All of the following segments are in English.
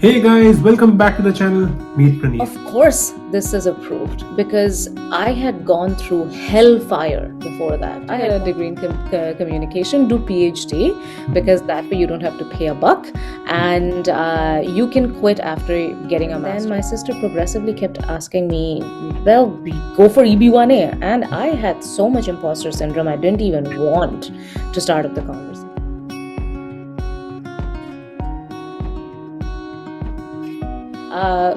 Hey guys, welcome back to the channel. Meet Praneeth. Of course, this is approved because I had gone through hellfire before that. I had a degree in communication, do PhD, because that way you don't have to pay a buck and you can quit after getting a master's. Then my sister progressively kept asking me, well, go for EB-1A. And I had so much imposter syndrome, I didn't even want to start up the conversation.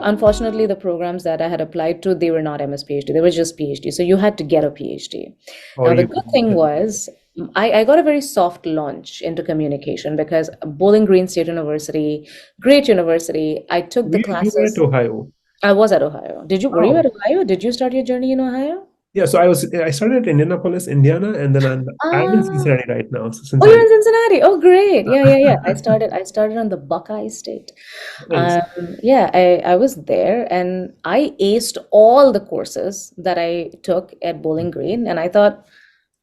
Unfortunately, the programs that I had applied to, they were not MS PhD, they were just PhD. So you had to get a PhD. Now, the good thing was, I got a very soft launch into communication because Bowling Green State University, great university. I took the classes. You were at Ohio. I was at Ohio. Were you at Ohio? Did you start your journey in Ohio? Yeah, so I started at Indianapolis, Indiana, and then I'm in Cincinnati right now. So you're in Cincinnati. Oh, great. Yeah. I started on the Buckeye State. Nice. I was there and I aced all the courses that I took at Bowling Green, and I thought,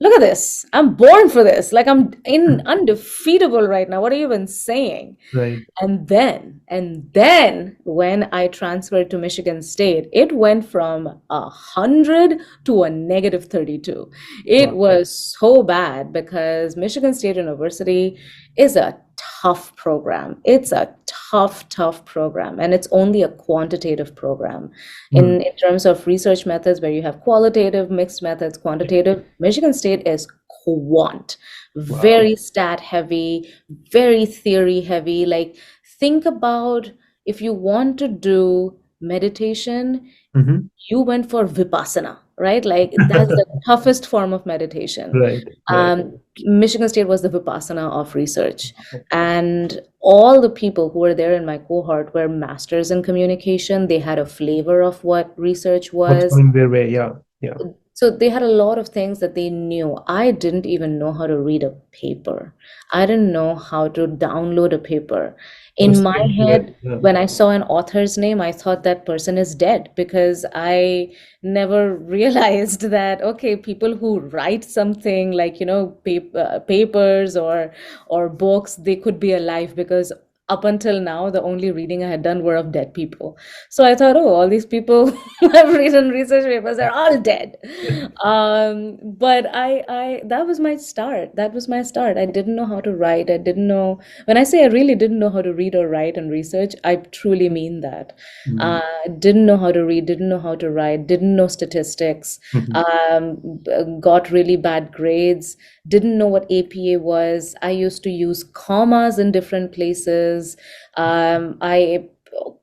look at this. I'm born for this. Like, I'm undefeatable right now. What are you even saying? Right. And then when I transferred to Michigan State, it went from 100 to a negative 32. It was so bad because Michigan State University is a tough program. It's a tough program, and it's only a quantitative program. In terms of research methods, where you have qualitative, mixed methods, quantitative, Michigan State is quant, very stat heavy, very theory heavy. Like, think about if you want to do meditation, you went for Vipassana, right? Like, that's the toughest form of meditation. Right. Michigan State was the Vipassana of research. And all the people who were there in my cohort were masters in communication. They had a flavor of what research was. What's going their way, yeah. So they had a lot of things that they knew. I didn't even know how to read a paper. I didn't know how to download a paper. In my head, when I saw an author's name, I thought that person is dead because I never realized that, okay, people who write something like, papers or books, they could be alive, because up until now, the only reading I had done were of dead people. So I thought, all these people who have written research papers are all dead. But that was my start. I didn't know how to write. I didn't know, when I say I really didn't know how to read or write and research, I truly mean that. Didn't know how to read, didn't know how to write, didn't know statistics, got really bad grades, didn't know what APA was. I used to use commas in different places. I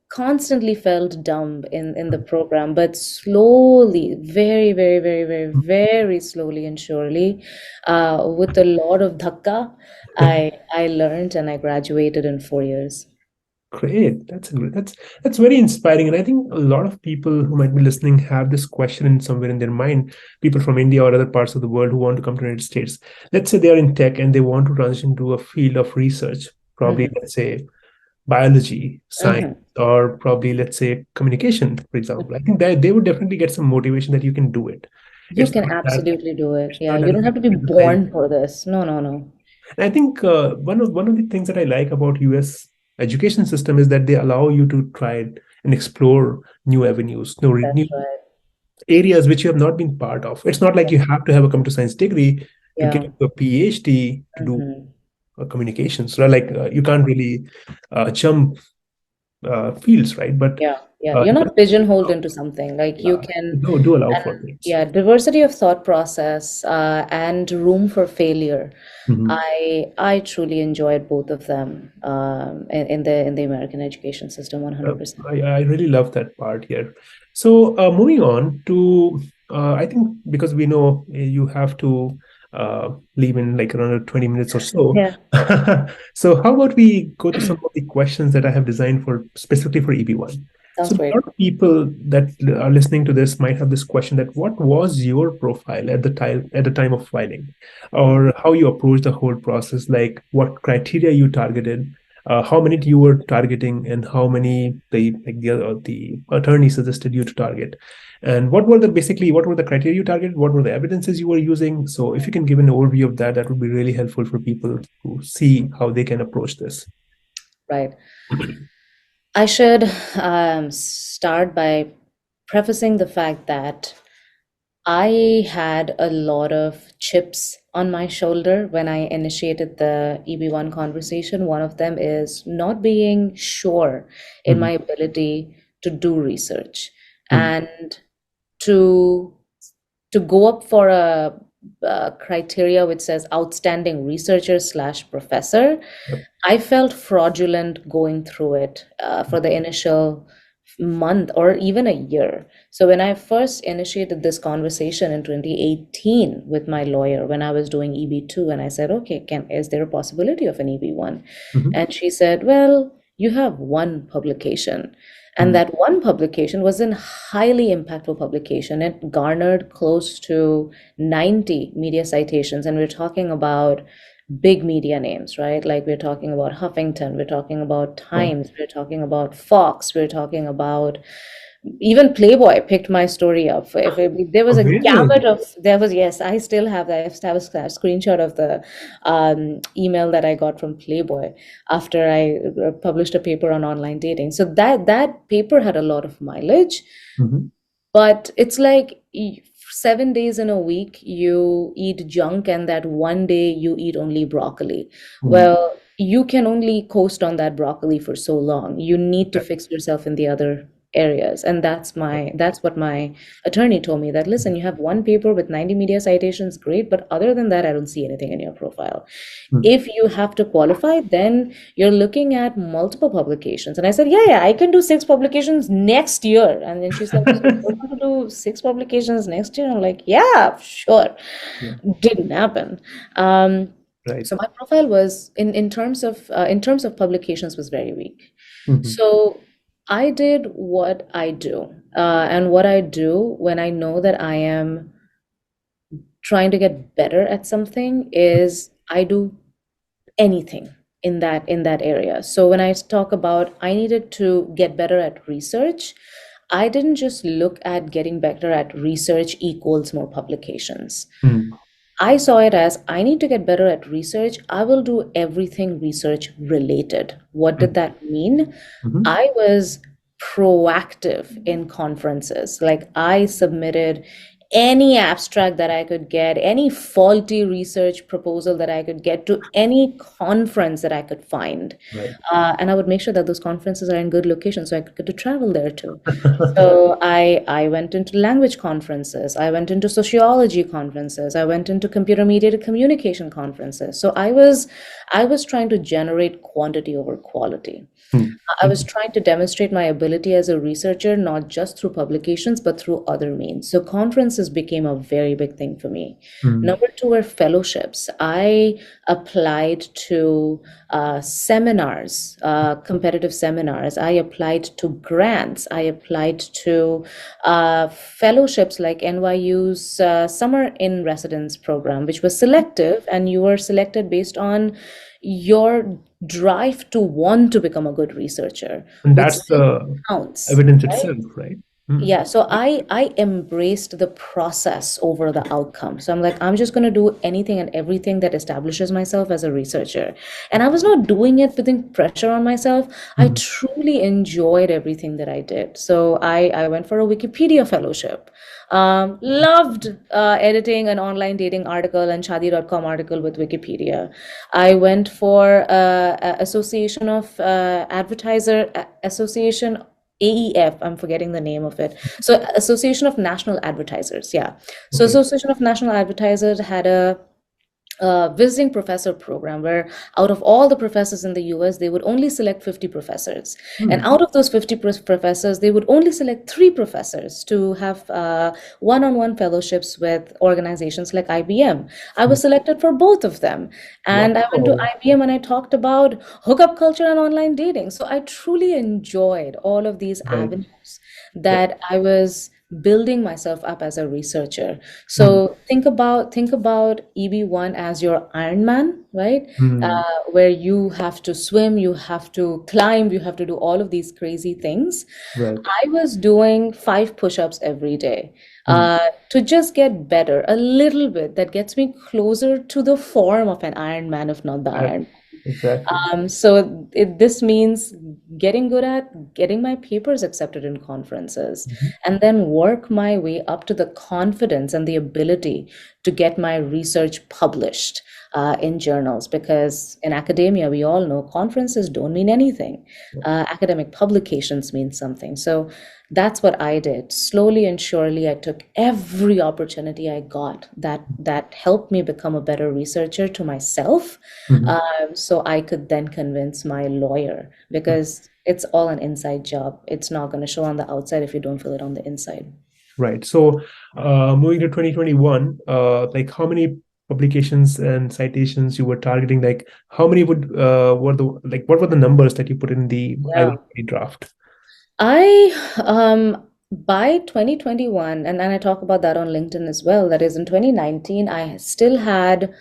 constantly felt dumb in the program, but slowly, very, very, very, very, very slowly and surely, with a lot of dhakka, I learned and I graduated in 4 years. Great. That's very inspiring. And I think a lot of people who might be listening have this question somewhere in their mind, people from India or other parts of the world who want to come to the United States. Let's say they are in tech and they want to transition to a field of research, probably, let's say, biology, science, or probably, let's say, communication, for example. I think that they would definitely get some motivation that you can do it. You can absolutely do it. Yeah, you don't have to be born for this. No. And I think one of the things that I like about US education system is that they allow you to try and explore new avenues, new areas which you have not been part of. It's not like you have to have a computer science degree to get a PhD to do communications. So like you can't really jump fields, right? But you're not pigeonholed into something. Like, you can do allow for things. Diversity of thought process and room for failure. I truly enjoyed both of them in the American education system, 100%. I really love that part here. So moving on to I think, because we know you have to leave in like around 20 minutes or so. So how about we go to some of the questions that I have designed for specifically for EB-1. Sounds so great. A lot of people that are listening to this might have this question, that what was your profile at the time of filing, or how you approached the whole process, like what criteria you targeted, how many you were targeting, and how many the attorney suggested you to target, and what were the criteria you targeted, what were the evidences you were using. So if you can give an overview of that, that would be really helpful for people to see how they can approach this. Right. I should start by prefacing the fact that I had a lot of chips on my shoulder when I initiated the EB-1 conversation. One of them is not being sure in Mhm. my ability to do research Mhm. and to go up for a criteria which says outstanding researcher slash professor. Yep. I felt fraudulent going through it for the initial month or even a year. So when I first initiated this conversation in 2018 with my lawyer when I was doing EB2, and I said, okay, is there a possibility of an EB1? Mhm. And she said, well, you have one publication. And Mhm. that one publication was a highly impactful publication. It garnered close to 90 media citations. And we're talking about big media names, right? Like we're talking about Huffington, we're talking about Wow. Times, we're talking about Fox, we're talking about even Playboy picked my story up. If there was a gamut Amazing. of, there was, yes, I still have that. I have a screenshot of the email that I got from Playboy after I published a paper on online dating. So that paper had a lot of mileage, Mhm. but it's like 7 days in a week you eat junk, and that one day you eat only broccoli. Mhm. Well, you can only coast on that broccoli for so long. You need to Right. fix yourself in the other areas. And that's what my attorney told me, that listen, you have one paper with 90 media citations, great, but other than that, I don't see anything in your profile. Mhm. If you have to qualify, then you're looking at multiple publications. And I said, yeah, I can do 6 publications next year. And then she's like, so you want to do 6 publications next year? I'm like, yeah, sure. Yeah. Didn't happen. Um, Right. so my profile was in terms of publications was very weak. Mhm. So I did what I do, and what I do when I know that I am trying to get better at something is I do anything in that area. So when I talk about I needed to get better at research, I didn't just look at getting better at research equals more publications. Mhm. I saw it as I need to get better at research. I will do everything research related. What did that mean? Mhm. I was proactive in conferences. Like I submitted any abstract that I could get, any faulty research proposal that I could get to any conference that I could find. Right. And I would make sure that those conferences are in good locations so I could get to travel there too. So I went into language conferences, I went into sociology conferences, I went into computer mediated communication conferences. So I was trying to generate quantity over quality. Mhm. I was trying to demonstrate my ability as a researcher, not just through publications, but through other means. So conferences became a very big thing for me. Mhm. Number two were fellowships. I applied to seminars, competitive seminars. I applied to grants. I applied to fellowships like NYU's Summer in Residence program, which was selective, and you were selected based on your drive to want to become a good researcher, And which that's still the counts, evidence right? itself, right? Mhm. Yeah, so I embraced the process over the outcome. So I'm like, I'm just going to do anything and everything that establishes myself as a researcher. And I was not doing it putting pressure on myself. I Mhm. truly enjoyed everything that I did. So I went for a Wikipedia fellowship. Loved editing an online dating article and shadi.com article with Wikipedia. I went for Association of Association AEF, I'm forgetting the name of it. So Association of National Advertisers, yeah. So Okay. Association of National Advertisers had a visiting professor program where out of all the professors in the US, they would only select 50 professors. And Mhm. out of those 50 professors, they would only select 3 professors to have one-on-one fellowships with organizations like IBM. I was selected for both of them. And I went to Wow. IBM and I talked about hookup culture and online dating. So I truly enjoyed all of these Right. avenues Right. that I was building myself up as a researcher. Mhm. So think about EB1 as your Iron Man, right? Mhm. Where you have to swim, you have to climb, you have to do all of these crazy things. Right. I was doing 5 push-ups every day Mhm. to just get better a little bit. That gets me closer to the form of an Iron Man, if not the Right. Iron. Exactly. This means getting good at getting my papers accepted in conferences Mhm. and then work my way up to the confidence and the ability to get my research published in journals. Because in academia, we all know conferences don't mean anything. Yeah. Academic publications mean something. So that's what I did. Slowly and surely, I took every opportunity I got that helped me become a better researcher to myself, Mhm. so I could then convince my lawyer, because it's all an inside job. It's not going to show on the outside if you don't feel it on the inside. Right. So, moving to 2021, like how many publications and citations you were targeting? Like how many would were the like what were the numbers that you put in the Yeah. I-140 draft? I by 2021, and I talk about that on LinkedIn as well. That is, in 2019, I still had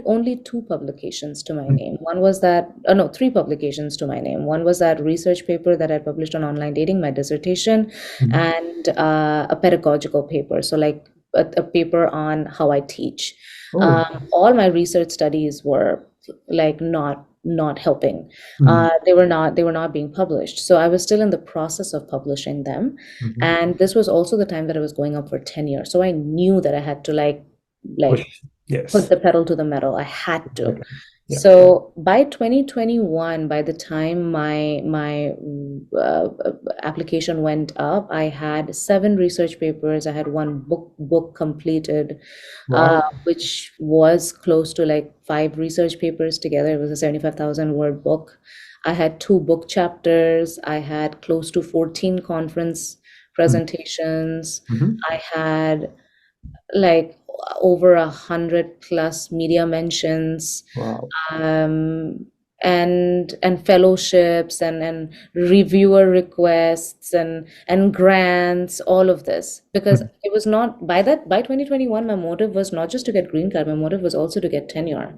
only two publications to my name. One was that, no, three publications to my name. One was that research paper that I published on online dating, my dissertation, Mhm. and a pedagogical paper. So like a paper on how I teach. Oh. All my research studies were like not helping. Mhm. They were not being published. So I was still in the process of publishing them. Mhm. And this was also the time that I was going up for tenure. So I knew that I had to like Push. put Yes. the pedal to the metal. I had to. Exactly. Yeah. So by 2021, by the time my application went up, I had seven research papers. I had one book completed, Wow. which was close to like five research papers together. It was a 75,000 word book. I had two book chapters. I had close to 14 conference presentations. Mm-hmm. I had like over 100 plus media mentions, Wow. um, and fellowships and reviewer requests and grants, all of this. Because Mhm. it was not by 2021, my motive was not just to get green card, my motive was also to get tenure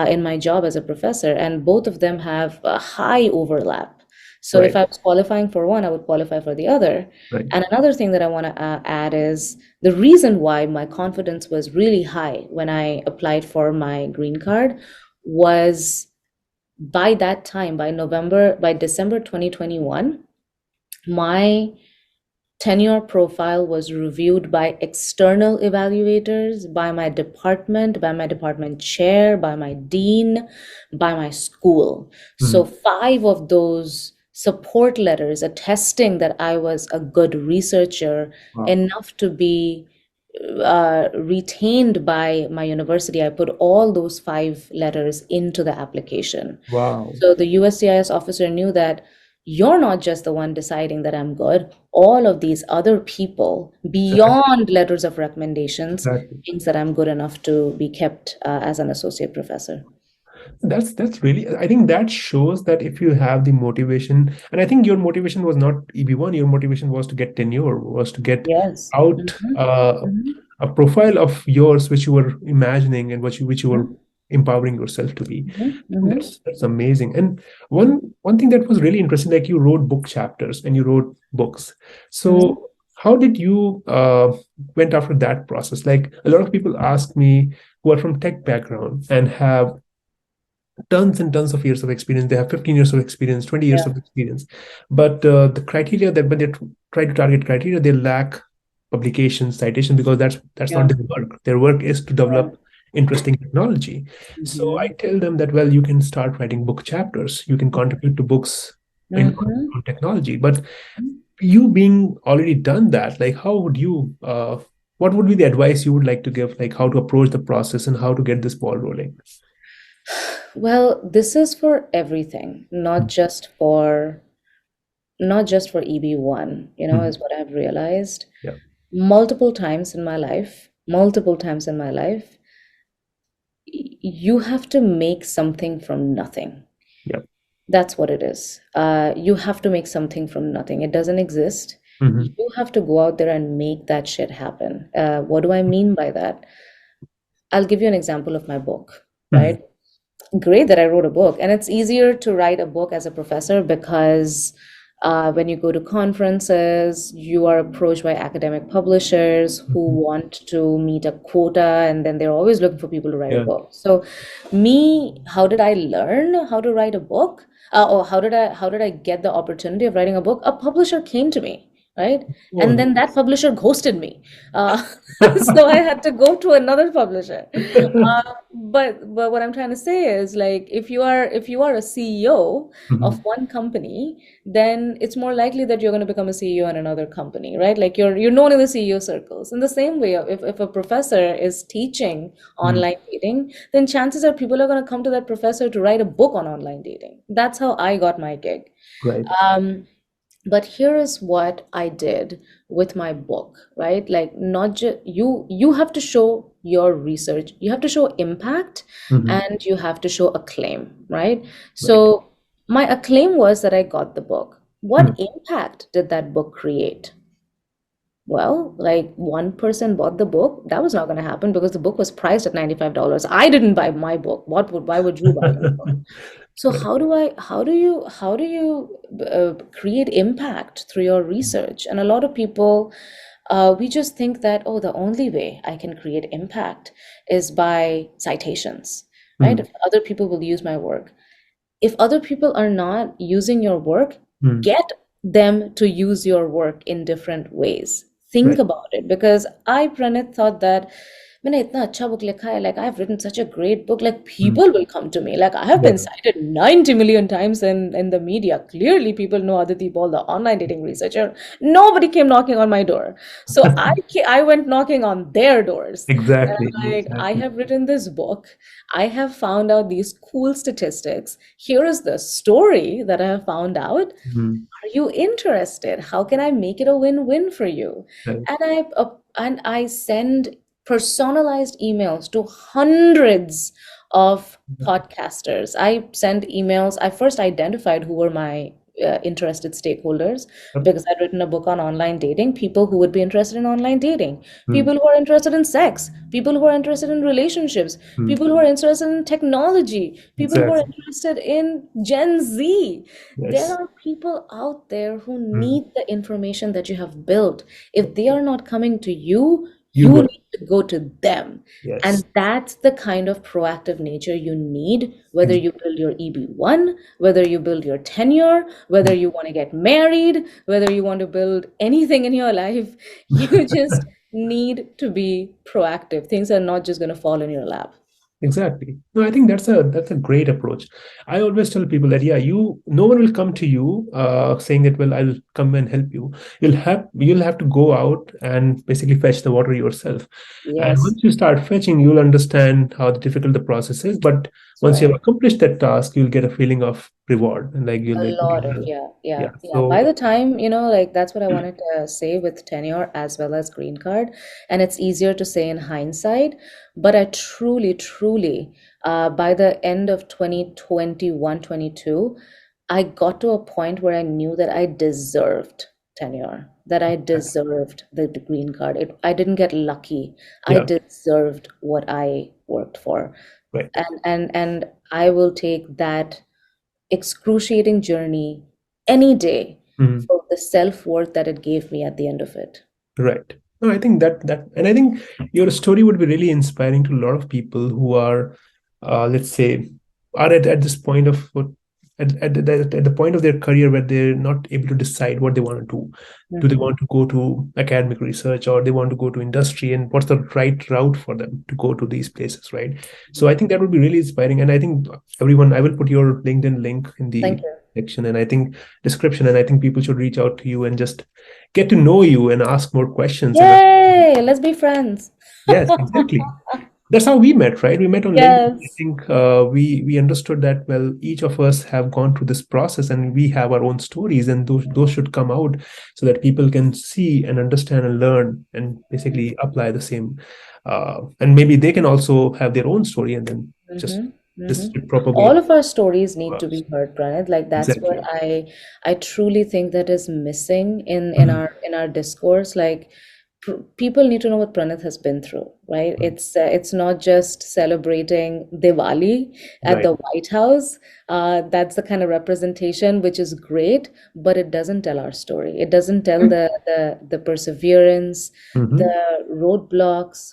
in my job as a professor, and both of them have a high overlap. So if Right. I was qualifying for one, I would qualify for the other. Right. And another thing that I want to add is the reason why my confidence was really high when I applied for my green card was, by that time, by December 2021, my tenure profile was reviewed by external evaluators, by my department chair, by my dean, by my school. So Mhm. five of those support letters attesting that I was a good researcher, Wow. enough to be retained by my university. I put all those five letters into the application. Wow. So the USCIS officer knew that you're not just the one deciding that I'm good. All of these other people, Exactly. beyond letters of recommendations, Exactly. thinks that I'm good enough to be kept as an associate professor. That's really, I think that shows that if you have the motivation, and I think your motivation was not EB-1, your motivation was to get tenure, was to get Yes. out Mhm, mhm, a profile of yours which you were imagining and which you were mhm, empowering yourself to be. mhm, mhm. That's amazing. And one thing that was really interesting, like you wrote book chapters and you wrote books. Mhm. So how did you went after that process? Like a lot of people ask me who are from tech background and have tons and tons of years of experience. They have 15 years of experience, 20 years Yeah, of experience. But the criteria that when they try to target criteria, they lack publication citation because that's not yeah, their work. Their work is to yeah. develop interesting technology. So I Mhm, tell them that, well, you can start writing book chapters. You can contribute to books in mhm. on technology. But you being already done that, like how would you what would be the advice you would like to give, like how to approach the process and how to get this ball rolling? Well, this is for everything, not just for EB-1, Mhm. is what I've realized Yeah. multiple times in my life, you have to make something from nothing. Yeah. That's what it is. You have to make something from nothing. It doesn't exist. Mhm. You have to go out there and make that shit happen. What do I mean by that? I'll give you an example of my book, Mhm. right? Great that I wrote a book. And it's easier to write a book as a professor because When you go to conferences, you are approached by academic publishers who Mhm. want to meet a quota, and then they're always looking for people to write a Yeah. book. So, how did I learn how to write a book? Or how did I get the opportunity of writing a book? A publisher came to me, right? Oh, And then that nice. publisher ghosted me. Uh, so I had to go to another publisher. But what I'm trying to say is, like, if you are a CEO of Mhm. one company, then it's more likely that you're going to become a CEO in another company, right? Like, you're known in the CEO circles. In the same way, if a professor is teaching Mm. online dating, then chances are people are going to come to that professor to write a book on online dating. That's how I got my gig. Right. Um, but here is what I did with my book, right? Like, not just you have to show your research, you have to show impact, Mhm. and you have to show acclaim, right? Right. So my acclaim was that I got the book. Mm. What impact did that book create? Well, like, one person bought the book. That was not going to happen because the book was priced at $95. I didn't buy my book. Why would you buy my book? So Right. how do you create impact through your research? And a lot of people, we just think that, oh, the only way I can create impact is by citations, right? Mm. If other people will use my work. If other people are not using your work, Mm. get them to use your work in different ways. Think Right. about it, because I, Pranit, thought that मैंने इतना अच्छा book लिखा है, like, I've written such a great book, like, Mm. people will come to me, like, I have been Yeah. cited 90 million times in the media. Clearly people know Aditi Paul, the online dating researcher. Nobody came knocking on my door, so I went knocking on their doors, and Exactly. I'm like, I Exactly. have written this book, I have found out these cool statistics, here is the story that I have found out. Mm. Are you interested? How can I make it a win-win for you? Right. And I send personalized emails to hundreds of podcasters. I send emails. I first identified who were my interested stakeholders, Yep. because I'd written a book on online dating, people who would be interested in online dating, Mm. people who are interested in sex, people who are interested in relationships, Mm. people who are interested in technology, people who are Exactly. interested in Gen Z. There Yes. are people out there who Mm. need the information that you have built. If they are not coming to you, You you go. need to go to them. And Yes. that's the kind of proactive nature you need, whether Ex- you build your EB-1, whether you build your tenure, whether you want to get married, whether you want to build anything in your life. You just need to be proactive. Things are not just going to fall in your lap. Exactly. No, I think that's a great approach. I always tell people that, yeah, no one will come to you saying that, well, I'll come and help you. You'll have to go out and basically fetch the water yourself. And Yes, once you start fetching, you'll understand how difficult the process is. But that's once you right. have accomplished that task, you'll get a feeling of reward, and like you'll A like, okay, lot of, well, yeah, yeah, yeah. yeah. By So the time, like, that's what I wanted to say with tenure as well as green card. And it's easier to say in hindsight, but I truly, truly, by the end of 2021, 22, I got to a point where I knew that I deserved tenure, that I deserved the green card. I didn't get lucky. I yeah, deserved what I worked for. right. And I will take that excruciating journey any day Mhm. for the self-worth that it gave me at the end of it. Right. No, I think and I think your story would be really inspiring to a lot of people who are, let's say, are at this point of at the point of their career where they're not able to decide what they want to do. Do they Mhm, want to go to academic research, or they want to go to industry, and what's the right route for them to go to these places, right? So I mhm. think that would be really inspiring. And I think everyone, I will put your LinkedIn link in Thank the you. section, and I think description, and I think people should reach out to you and just get to know you and ask more questions. And Yay! Let's be friends. yes, exactly. That's how we met, right? We met on LinkedIn. I Yes. think we understood that, well, each of us have gone through this process, and we have our own stories, and those should come out so that people can see and understand and learn and basically apply the same. And maybe they can also have their own story and then just Hmm. Hmm. just All propagate of our stories need to be ours. heard, Pranit. Like, that's what Exactly. I truly think that is missing in Mhm. our discourse. Like, people need to know what Pranith has been through, right? It's not just celebrating Diwali at Right. the White House. That's the kind of representation which is great, but it doesn't tell our story. It doesn't tell the perseverance, the Mm-hmm. roadblocks,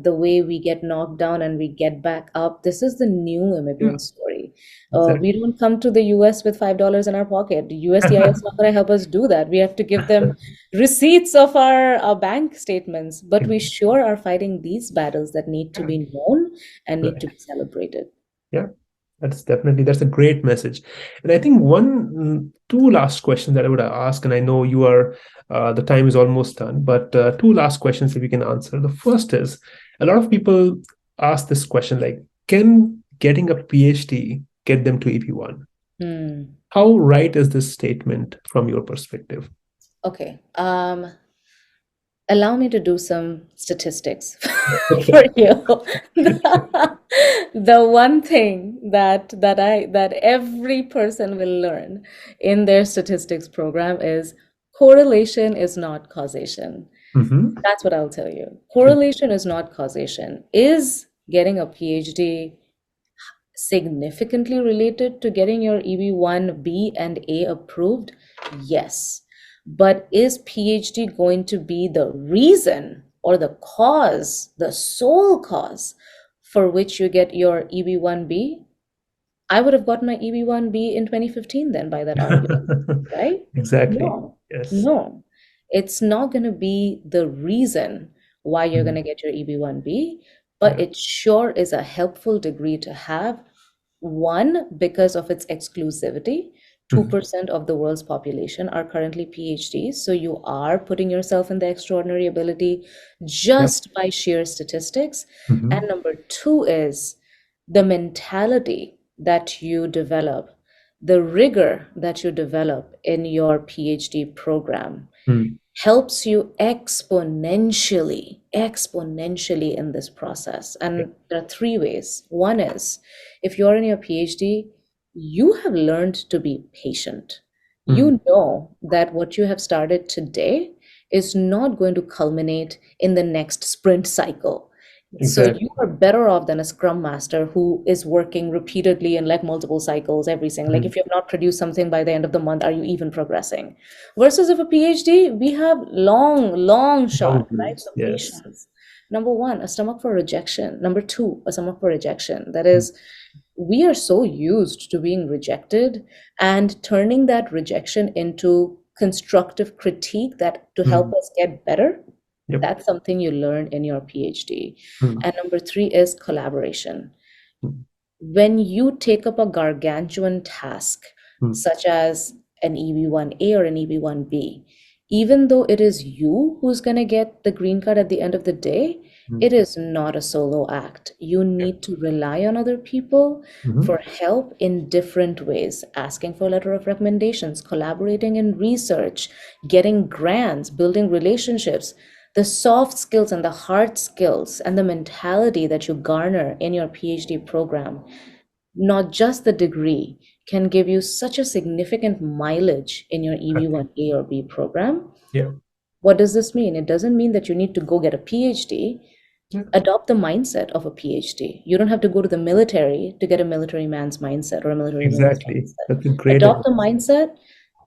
the way we get knocked down and we get back up. This is the new Yeah, immigrant story. We exactly. don't come to the US with $5 in our pocket. USCIS is not going to help us do that. We have to give them receipts of our bank statements, but we sure are fighting these battles that need to Yeah, be known and need to right. be celebrated. Yeah, that's a great message. And I think two last questions that I would ask, and I know you are the time is almost done, but two last questions if you can answer. The first is a lot of people ask this question like, can getting a PhD get them to EP1? Hmm. How right is this statement from your perspective? Okay. Allow me to do some statistics for Okay. you. The one thing that every person will learn in their statistics program is correlation is not causation. Mm-hmm. That's what I'll tell you. Correlation is not causation. Is getting a PhD significantly related to getting your EB-1, B, and A approved? Yes. But is PhD going to be the reason or the cause, the sole cause for which you get your EB-1B? I would have gotten my EB-1B in 2015 then by that argument, right? Exactly. No, Yes. no. It's not going to be the reason why you're going Mm. to get your EB-1B, but Yeah. it sure is a helpful degree to have. One, because of its exclusivity. Mhm. 2% of the world's population are currently PhDs, so you are putting yourself in the extraordinary ability Yep. just by sheer statistics. And Mhm. number two is the mentality that you develop, the rigor that you develop in your PhD program Mm. helps you exponentially in this process. Yeah. And there are three ways. One is if you're in your PhD, you have learned to be patient. Mm. You know that what you have started today is not going to culminate in the next sprint cycle. So you Exactly. are better off than a scrum master who is working repeatedly in like multiple cycles every single. Like Mm. if you have not produced something by the end of the month, are you even progressing? Versus if a PhD, we have long Long shot, right? views. Some Yes. patience. Number one, a stomach for rejection. Number two, a stomach for rejection. That Mm. is, we are so used to being rejected and turning that rejection into constructive critique that to help Mm. us get better. Yep. That's something you learn in your PhD. Mm. And number three is collaboration. Mm. When you take up a gargantuan task, Mm. such as an EB-1A or an EB-1B, even though it is you who's going to get the green card at the end of the day, Mm. it is not a solo act. You Yeah. need to rely on other people Mhm. for help in different ways, asking for a letter of recommendations, collaborating in research, getting grants, building relationships. The soft skills and the hard skills and the mentality that you garner in your PhD program, not just the degree, can give you such a significant mileage in your Exactly. EB-1A or B program. Yeah. What does this mean? It doesn't mean that you need to go get a PhD. Yeah. Adopt the mindset of a PhD. You don't have to go to the military to get a military man's mindset or a military woman's Exactly. mindset. That's a great Adopt the advice. mindset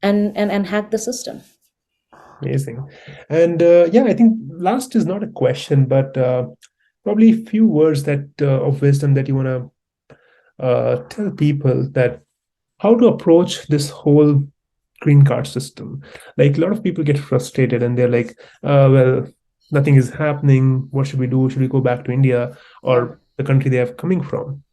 and hack the system. Amazing. And yeah, I think last is not a question, but probably a few words that of wisdom that you want to tell people that how to approach this whole green card system. Like a lot of people get frustrated and they're like, well, nothing is happening. What should we do? Should we go back to India Yeah. or the country they are coming from?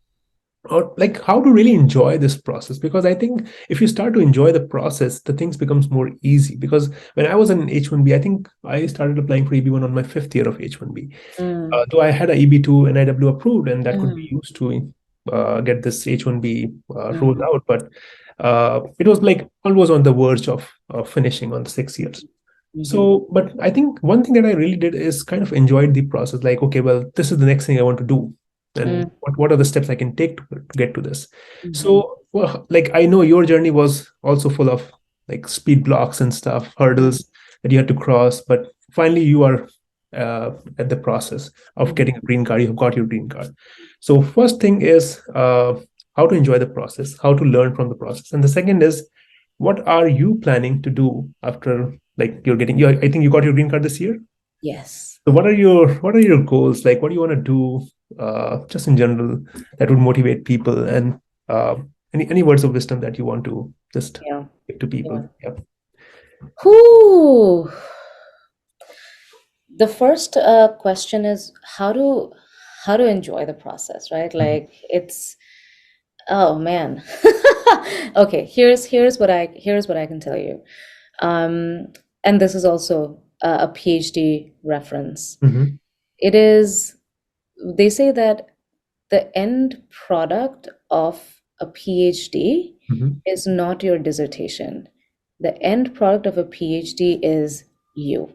Or like how to really enjoy this process, because I think if you start to enjoy the process, the things becomes more easy. Because when I was in H1B, I think I started applying for EB1 on my fifth year of H1B. Mm, Though I had a EB2 and IW approved, and that could be mm, used to get this H1B rolled mhm, out, but it was like almost on the verge of finishing on 6 years. mhm, So, but I think one thing that I really did is kind of enjoyed the process. Like, okay, well, this is the next thing I want to do, and mm, what are the steps I can take to get to this? mhm, So, well, like I know your journey was also full of like speed blocks and stuff, mm, hurdles that you had to cross, but finally you are at the process of Mhm. getting a green card. You've got your green card. So first thing is how to enjoy the process, how to learn from the process, and the second is what are you planning to do after, like, you're getting, I think you got your green card this year. Yes. So what are your goals? Like, what do you want to do, just in general, that would motivate people, and uh, any words of wisdom that you want to just Yeah. give to people? Yeah. Yeah. Whew. The first question is how to enjoy the process, right? Mhm. Like it's oh man. Okay, here's what I can tell you. Um, and this is also a PhD reference. Mhm. It is, they say that the end product of a PhD Mhm. is not your dissertation. The end product of a PhD is you.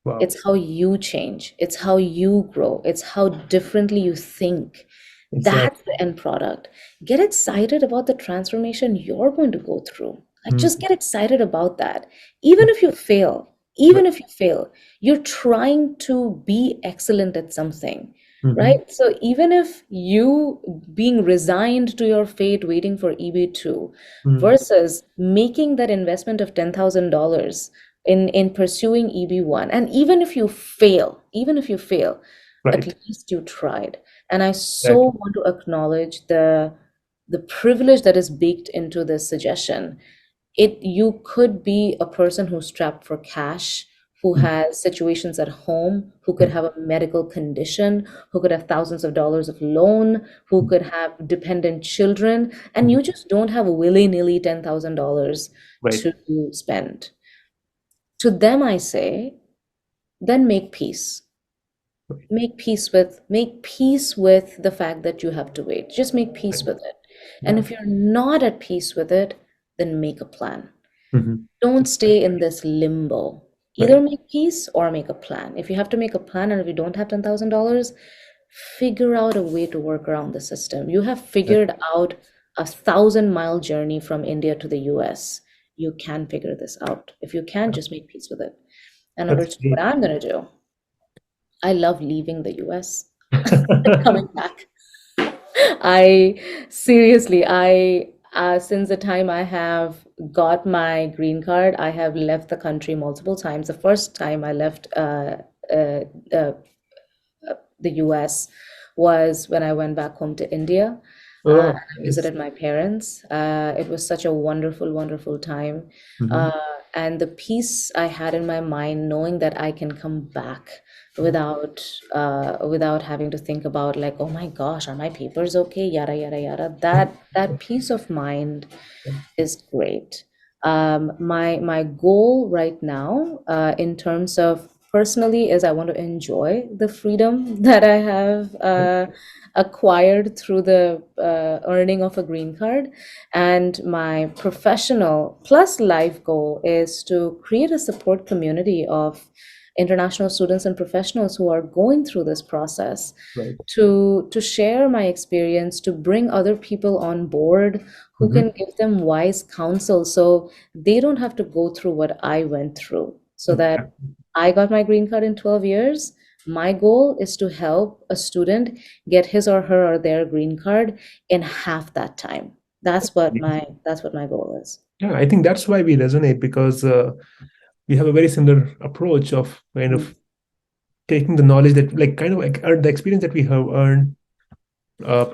Wow. It's how you change. It's how you grow. It's how differently you think. That's Exactly. the end product. Get excited about the transformation you're going to go through. Like, just Mhm. get excited about that. Even if you fail, Right. even if you fail, you're trying to be excellent at something, Mhm. right? So even if you being resigned to your fate, waiting for EB-2 Mhm. versus making that investment of $10,000 in pursuing EB-1, and even if you fail, at Right. least you tried. And I so Exactly. want to acknowledge the privilege that is baked into this suggestion. You could be a person who's strapped for cash, who Mhm. has situations at home, who could Mhm. have a medical condition, who could have thousands of dollars of loan, who could have dependent children, and Mhm. you just don't have willy-nilly $10,000 Right. to spend. To them, I say, then make peace. Right. Make peace with the fact that you have to wait. Just make Right. peace with it. And Yeah. if you're not at peace with it, then make a plan. Mhm. Don't stay in this limbo. Either Right. make peace or make a plan. If you have to make a plan and if you don't have $10,000, figure out a way to work around the system. You have Exactly. figured out a 1,000-mile journey from India to the US. You can figure this out. If you can, Yeah. just make peace with it. And number That's two, what great. I'm going to do, I love leaving the US and coming back. I seriously, I since the time I have got my green card, I have left the country multiple times. The first time I left uh, uh, the US was when I went back home to India. Oh, I nice. visited my parents. It was such a wonderful, wonderful time. Mhm. Uh, and the peace I had in my mind, knowing that I can come back without having to think about like, oh my gosh, are my papers okay? Yada yada yada. That peace of mind is great. My goal right now, in terms of personally, is I want to enjoy the freedom that I have acquired through the earning of a green card, and my professional plus life goal is to create a support community of international students and professionals who are going through this process, Right. to share my experience, to bring other people on board who Mhm. can give them wise counsel so they don't have to go through what I went through. So that Exactly. I got my green card in 12 years. My goal is to help a student get his or her or their green card in half that time. That's what my goal is. Yeah, I think that's why we resonate, because we have a very similar approach of kind Mm. of taking the knowledge that, like, kind of like the experience that we have earned,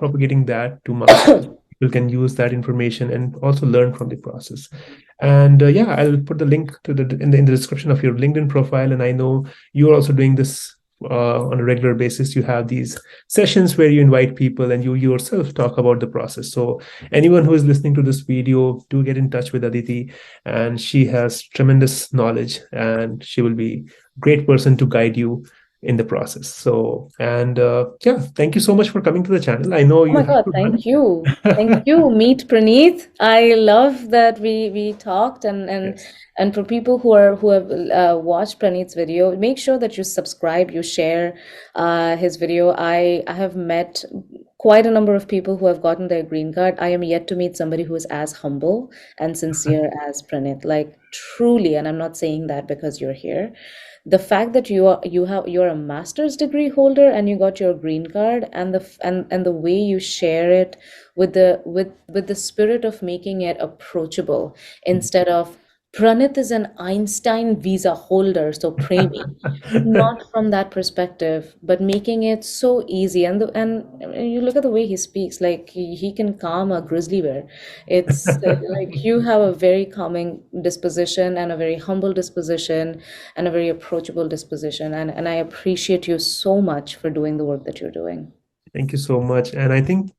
propagating that to masses. People can use that information and also learn from the process. And yeah, I'll put the link to the in the description of your LinkedIn profile. And I know you're also doing this on a regular basis. You have these sessions where you invite people and you yourself talk about the process. So anyone who is listening to this video, do get in touch with Aditi, and she has tremendous knowledge, and she will be a great person to guide you in the process. So, and yeah, thank you so much for coming to the channel. I know Oh you my have God, to thank run. you. Thank you. Meet Praneeth. I love that we talked, Yes. and for people who have watched Praneeth's video, make sure that you subscribe, you share his video. I have met quite a number of people who have gotten their green card. I am yet to meet somebody who is as humble and sincere as Pranit. Like truly, and I'm not saying that because you're here. The fact that you're a master's degree holder and you got your green card, and the way you share it with the spirit of making it approachable, instead of Pranit is an Einstein visa holder, so pray me. Not from that perspective, but making it so easy. And you look at the way he speaks, like he can calm a grizzly bear. It's like you have a very calming disposition and a very humble disposition and a very approachable disposition. And I appreciate you so much for doing the work that you're doing. Thank you so much. And I think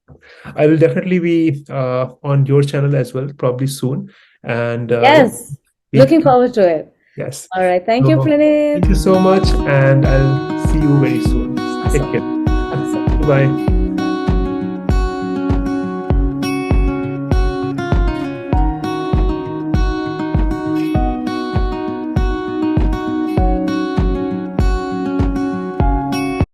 I will definitely be on your channel as well, probably soon. And yeah, Yes, we, looking forward to it. yes. All right. Thank you, So Pranit. thank you so much, and I'll see you very soon. Take care. Awesome. Awesome. Bye.